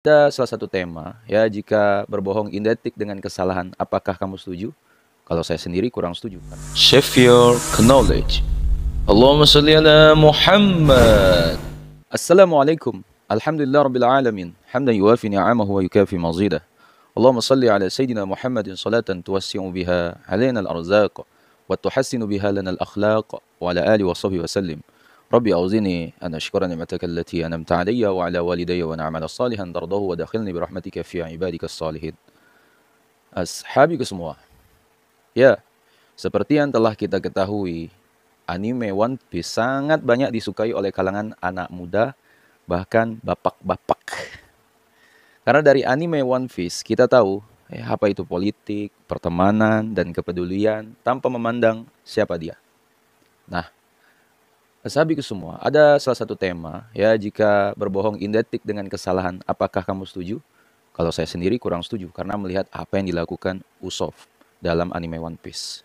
Ada salah satu tema, ya jika berbohong identik dengan kesalahan, apakah kamu setuju? Kalau saya sendiri kurang setuju. Shift your knowledge. Allahumma salli ala Muhammad. Assalamualaikum. Alhamdulillah Rabbil Alamin. Hamdan yuwafi ni'amahu wa yukafi mazidah. Allahumma salli ala Sayyidina Muhammadin salatan tuwassi'u biha alaina al-arzaq wa tuhassinu biha lana al-akhlaq wa ala alihi wa sahbihi wa sallim. Rabbi auzini an ashkura ni'mataka allati an'amta alayya wa ala walidayya wa na'mala salihan tardahu wa dakhilni birahmatika fi ibadika salihin. Ashabiku semua. Ya, seperti yang telah kita ketahui, anime One Piece sangat banyak disukai oleh kalangan anak muda, bahkan bapak-bapak. Karena dari anime One Piece kita tahu apa itu politik, pertemanan, dan kepedulian tanpa memandang siapa dia. Nah, sahabatku semua, ada salah satu tema, ya jika berbohong identik dengan kesalahan, apakah kamu setuju? Kalau saya sendiri kurang setuju, karena melihat apa yang dilakukan Usopp dalam anime One Piece.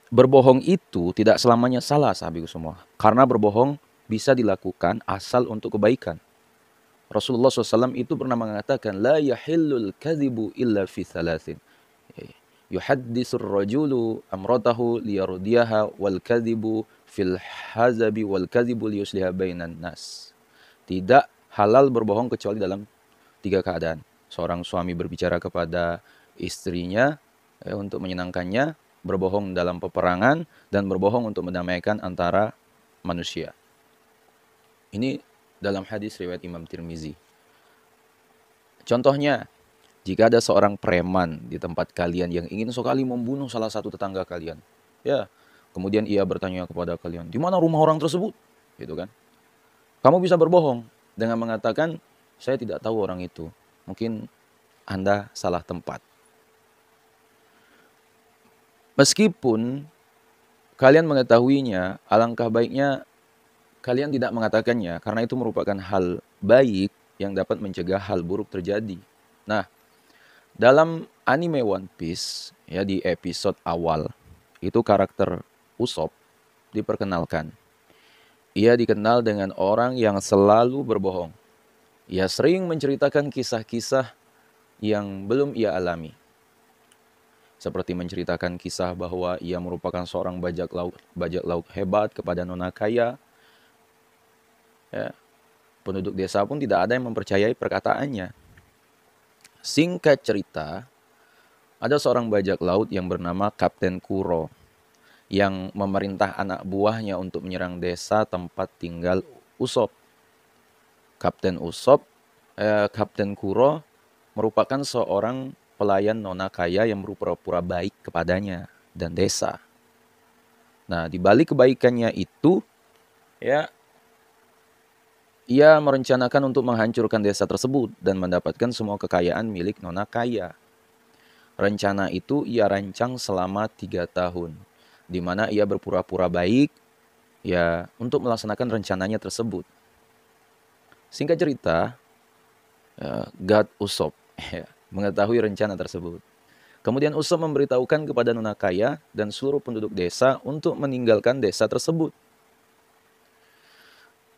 Berbohong itu tidak selamanya salah, sahabatku semua. Karena berbohong bisa dilakukan asal untuk kebaikan. Rasulullah SAW itu pernah mengatakan, La yahillul kadhibu illa fi thalathin. Yuhaddisur rajulu amratahu liyardiyaha wal kadhibu fil hazabi wal kadhibu liyusliha bainan nas. Tidak halal berbohong kecuali dalam 3 keadaan. Seorang suami berbicara kepada istrinya untuk menyenangkannya, berbohong dalam peperangan, dan berbohong untuk mendamaikan antara manusia. Ini dalam hadis riwayat Imam Tirmizi. Contohnya, jika ada seorang preman di tempat kalian yang ingin sekali membunuh salah satu tetangga kalian, ya, kemudian ia bertanya kepada kalian, di mana rumah orang tersebut? Gitu kan? Kamu bisa berbohong dengan mengatakan, saya tidak tahu orang itu. Mungkin Anda salah tempat. Meskipun kalian mengetahuinya, alangkah baiknya kalian tidak mengatakannya, karena itu merupakan hal baik yang dapat mencegah hal buruk terjadi. Nah, dalam anime One Piece, ya di episode awal, itu karakter Usopp diperkenalkan. Ia dikenal dengan orang yang selalu berbohong. Ia sering menceritakan kisah-kisah yang belum ia alami. Seperti menceritakan kisah bahwa ia merupakan seorang bajak laut hebat kepada nona kaya. Ya, penduduk desa pun tidak ada yang mempercayai perkataannya. Singkat cerita, ada seorang bajak laut yang bernama Kapten Kuro yang memerintah anak buahnya untuk menyerang desa tempat tinggal Usopp. Kapten Kuro merupakan seorang pelayan nona kaya yang berpura-pura baik kepadanya dan desa. Nah, di balik kebaikannya itu, ya, ia merencanakan untuk menghancurkan desa tersebut dan mendapatkan semua kekayaan milik nona kaya. Rencana itu ia rancang selama 3 tahun, di mana ia berpura-pura baik, ya, untuk melaksanakan rencananya tersebut. Singkat cerita, God Usopp mengetahui rencana tersebut. Kemudian Usopp memberitahukan kepada nona kaya dan seluruh penduduk desa untuk meninggalkan desa tersebut.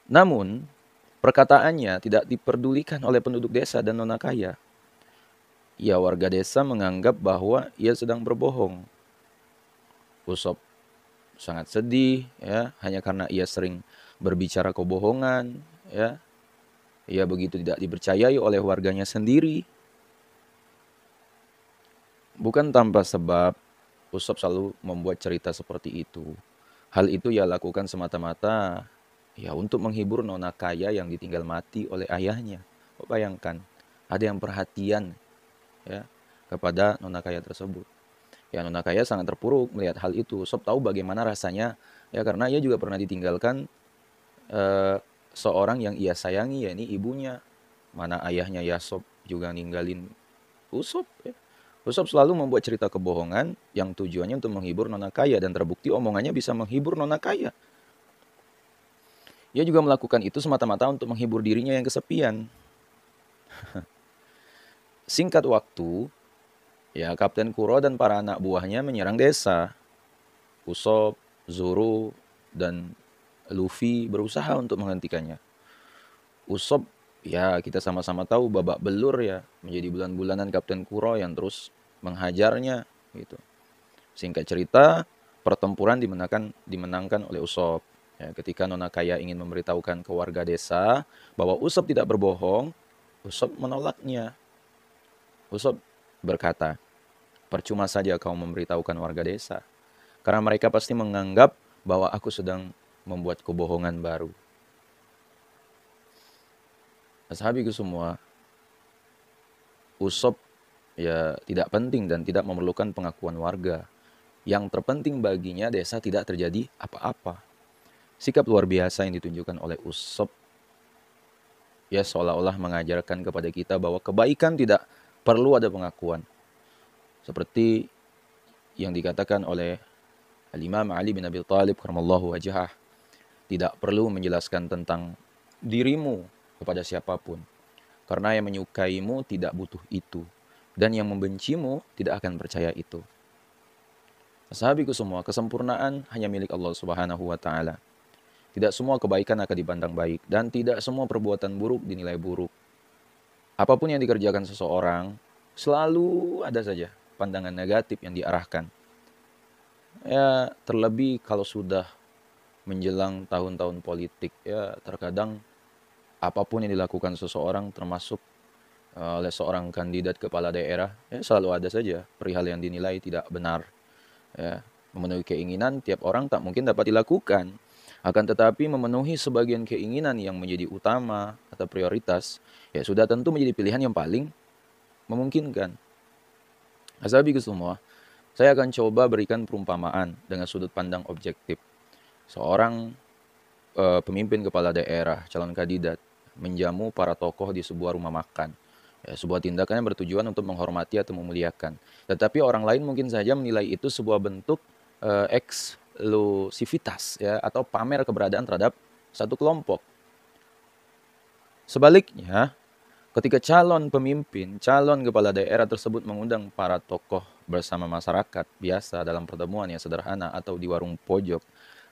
Namun, perkataannya tidak diperdulikan oleh penduduk desa dan nona kaya. Ya, warga desa menganggap bahwa ia sedang berbohong. Usopp sangat sedih, ya, hanya karena ia sering berbicara kebohongan, ya. Ia begitu tidak dipercayai oleh warganya sendiri. Bukan tanpa sebab, Usopp selalu membuat cerita seperti itu. Hal itu ia lakukan semata-mata ya untuk menghibur nona kaya yang ditinggal mati oleh ayahnya. Bayangkan, ada yang perhatian ya kepada nona kaya tersebut. Ya, nona kaya sangat terpuruk melihat hal itu. Usopp tahu bagaimana rasanya, ya karena ia juga pernah ditinggalkan seorang yang ia sayangi, yakni ibunya. Mana ayahnya Yasop juga ninggalin Usopp. Ya. Usopp selalu membuat cerita kebohongan yang tujuannya untuk menghibur nona kaya, dan terbukti omongannya bisa menghibur nona kaya. Ia juga melakukan itu semata-mata untuk menghibur dirinya yang kesepian. Singkat waktu, ya Kapten Kuro dan para anak buahnya menyerang desa. Usopp, Zoro, dan Luffy berusaha untuk menghentikannya. Usopp Ya, kita sama-sama tahu babak belur ya, menjadi bulan-bulanan Kapten Kuro yang terus menghajarnya gitu. Singkat cerita, pertempuran dimenangkan oleh Usop. Ya, ketika Nona Kaya ingin memberitahukan ke warga desa bahwa Usop tidak berbohong, Usop menolaknya. Usop berkata, percuma saja kau memberitahukan warga desa, karena mereka pasti menganggap bahwa aku sedang membuat kebohongan baru. Ashabiku semua, Usop ya tidak penting dan tidak memerlukan pengakuan warga. Yang terpenting baginya desa tidak terjadi apa-apa. Sikap luar biasa yang ditunjukkan oleh Usop ya seolah-olah mengajarkan kepada kita bahwa kebaikan tidak perlu ada pengakuan. Seperti yang dikatakan oleh Al-Imam Ali bin Abi Thalib karamallahu wajhah, tidak perlu menjelaskan tentang dirimu kepada siapapun, karena yang menyukaimu tidak butuh itu, dan yang membencimu tidak akan percaya itu. Sahabiku semua, kesempurnaan hanya milik Allah Subhanahu wa taala. Tidak semua kebaikan akan dipandang baik dan tidak semua perbuatan buruk dinilai buruk. Apapun yang dikerjakan seseorang, selalu ada saja pandangan negatif yang diarahkan. Ya, terlebih kalau sudah menjelang tahun-tahun politik, ya terkadang apapun yang dilakukan seseorang termasuk oleh seorang kandidat kepala daerah, ya selalu ada saja perihal yang dinilai tidak benar. Ya, memenuhi keinginan tiap orang tak mungkin dapat dilakukan. Akan tetapi memenuhi sebagian keinginan yang menjadi utama atau prioritas, ya sudah tentu menjadi pilihan yang paling memungkinkan. Asabiku semua, saya akan coba berikan perumpamaan dengan sudut pandang objektif. Seorang pemimpin kepala daerah, calon kandidat, menjamu para tokoh di sebuah rumah makan. Ya, sebuah tindakan yang bertujuan untuk menghormati atau memuliakan. Tetapi orang lain mungkin saja menilai itu sebuah bentuk eksklusivitas ya, atau pamer keberadaan terhadap satu kelompok. Sebaliknya, ketika calon pemimpin, calon kepala daerah tersebut mengundang para tokoh bersama masyarakat biasa dalam pertemuan yang sederhana atau di warung pojok,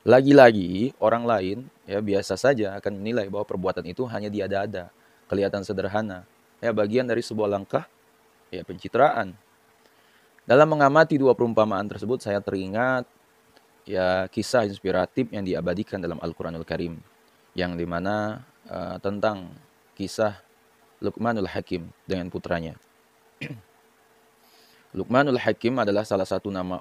lagi-lagi orang lain ya biasa saja akan menilai bahwa perbuatan itu hanya diada-ada, kelihatan sederhana, ya bagian dari sebuah langkah ya pencitraan. Dalam mengamati dua perumpamaan tersebut saya teringat ya kisah inspiratif yang diabadikan dalam Al-Qur'anul Karim yang dimana tentang kisah Luqmanul Hakim dengan putranya. Luqmanul Hakim adalah salah satu nama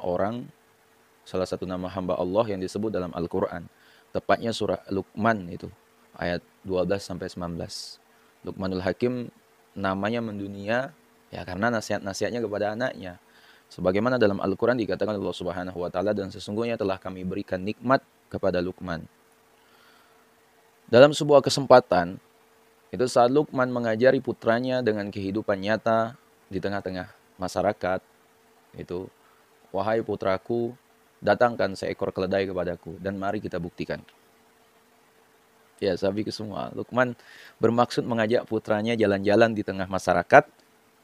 hamba Allah yang disebut dalam Al-Qur'an. Tepatnya surah Luqman itu ayat 12 sampai 19. Luqmanul Hakim namanya mendunia ya karena nasihat-nasihatnya kepada anaknya. Sebagaimana dalam Al-Qur'an dikatakan Allah Subhanahu wa taala, dan sesungguhnya telah kami berikan nikmat kepada Luqman. Dalam sebuah kesempatan, itu saat Luqman mengajari putranya dengan kehidupan nyata di tengah-tengah masyarakat, itu, wahai putraku, datangkan seekor keledai kepadaku dan mari kita buktikan. Ya, sahabatku semua, Luqman bermaksud mengajak putranya jalan-jalan di tengah masyarakat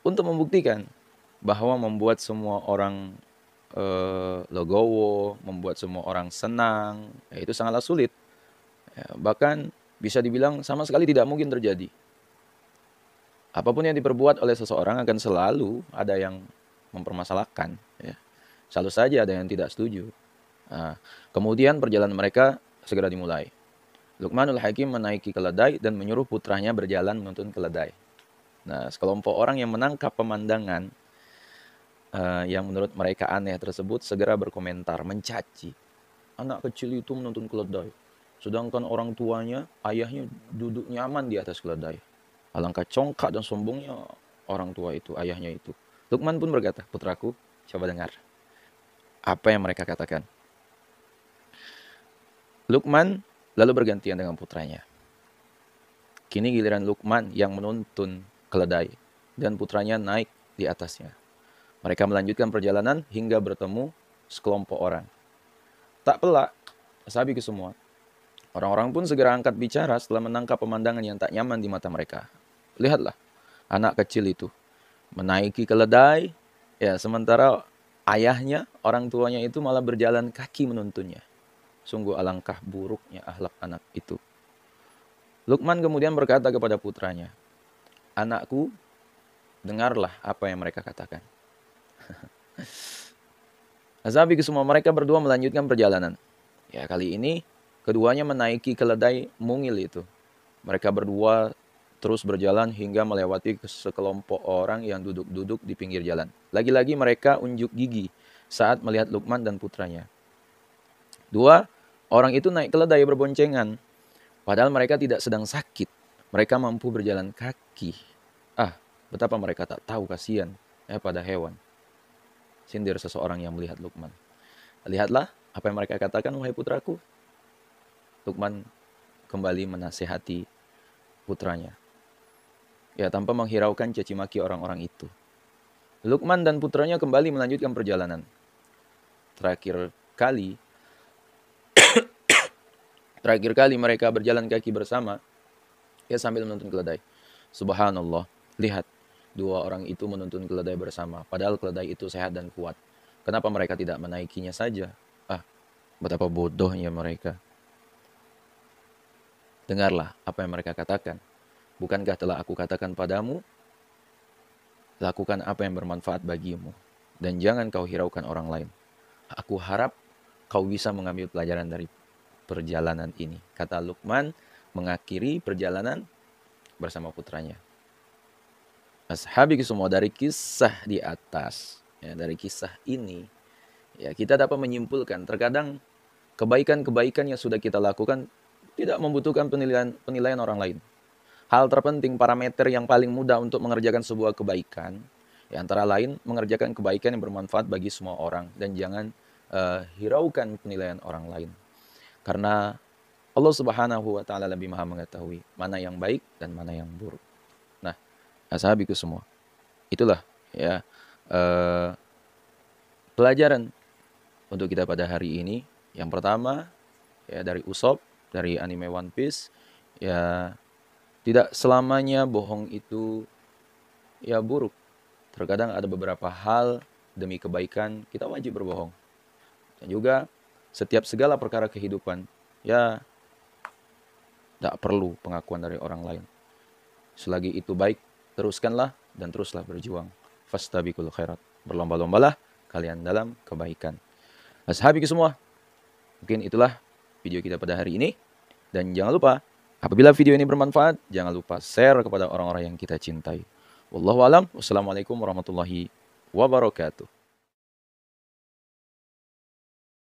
untuk membuktikan bahwa membuat semua orang legowo, membuat semua orang senang, ya itu sangatlah sulit. Ya, bahkan bisa dibilang sama sekali tidak mungkin terjadi. Apapun yang diperbuat oleh seseorang akan selalu ada yang mempermasalahkan. Ya. Selalu saja ada yang tidak setuju. Nah, kemudian perjalanan mereka segera dimulai. Luqmanul Hakim menaiki keledai dan menyuruh putranya berjalan menuntun keledai. Nah, sekelompok orang yang menangkap pemandangan yang menurut mereka aneh tersebut segera berkomentar, mencaci. Anak kecil itu menuntun keledai, sedangkan orang tuanya, ayahnya duduk nyaman di atas keledai. Alangkah congkak dan sombongnya orang tua itu, ayahnya itu. Luqman pun berkata, putraku, coba dengar apa yang mereka katakan. Luqman lalu bergantian dengan putranya. Kini giliran Luqman yang menuntun keledai dan putranya naik di atasnya. Mereka melanjutkan perjalanan hingga bertemu sekelompok orang. Tak pelak, sahabatku semua, orang-orang pun segera angkat bicara setelah menangkap pemandangan yang tak nyaman di mata mereka. Lihatlah, anak kecil itu menaiki keledai, ya sementara ayahnya, orang tuanya itu malah berjalan kaki menuntunnya. Sungguh alangkah buruknya akhlak anak itu. Luqman kemudian berkata kepada putranya, "Anakku, dengarlah apa yang mereka katakan." Ashabi semua, mereka berdua melanjutkan perjalanan. Ya, kali ini keduanya menaiki keledai mungil itu. Mereka berdua terus berjalan hingga melewati sekelompok orang yang duduk-duduk di pinggir jalan. Lagi-lagi mereka unjuk gigi saat melihat Luqman dan putranya. Dua orang itu naik keledai berboncengan. Padahal mereka tidak sedang sakit. Mereka mampu berjalan kaki. Ah, betapa mereka tak tahu kasihan pada hewan. Sindir seseorang yang melihat Luqman. Lihatlah apa yang mereka katakan, wahai putraku. Luqman kembali menasihati putranya. Ya, tanpa menghiraukan caci maki orang-orang itu. Luqman dan putranya kembali melanjutkan perjalanan. Terakhir kali mereka berjalan kaki bersama, ya sambil menuntun keledai. Subhanallah, lihat, dua orang itu menuntun keledai bersama, padahal keledai itu sehat dan kuat. Kenapa mereka tidak menaikinya saja? Betapa bodohnya mereka. Dengarlah apa yang mereka katakan. Bukankah telah aku katakan padamu, lakukan apa yang bermanfaat bagimu, dan jangan kau hiraukan orang lain. Aku harap kau bisa mengambil pelajaran dari perjalanan ini, kata Luqman mengakhiri perjalanan bersama putranya. Ashabi semua, dari kisah di atas, ya, dari kisah ini, ya, kita dapat menyimpulkan terkadang kebaikan-kebaikan yang sudah kita lakukan tidak membutuhkan penilaian orang lain. Hal terpenting, parameter yang paling mudah untuk mengerjakan sebuah kebaikan, ya, antara lain mengerjakan kebaikan yang bermanfaat bagi semua orang, dan jangan hiraukan penilaian orang lain. Karena Allah Subhanahu wa taala lebih Maha mengetahui mana yang baik dan mana yang buruk. Nah, ashabiku semua, itulah ya pelajaran untuk kita pada hari ini. Yang pertama, ya, dari Usopp, dari anime One Piece, ya, tidak selamanya bohong itu ya buruk. Terkadang ada beberapa hal demi kebaikan kita wajib berbohong. Dan juga setiap segala perkara kehidupan, ya, tidak perlu pengakuan dari orang lain. Selagi itu baik, teruskanlah dan teruslah berjuang. Fastabiqul khairat. Berlomba-lombalah kalian dalam kebaikan. Ashabiku semua, mungkin itulah video kita pada hari ini. Dan jangan lupa, apabila video ini bermanfaat, jangan lupa share kepada orang-orang yang kita cintai. Wallahu a'lam. Wassalamualaikum warahmatullahi wabarakatuh.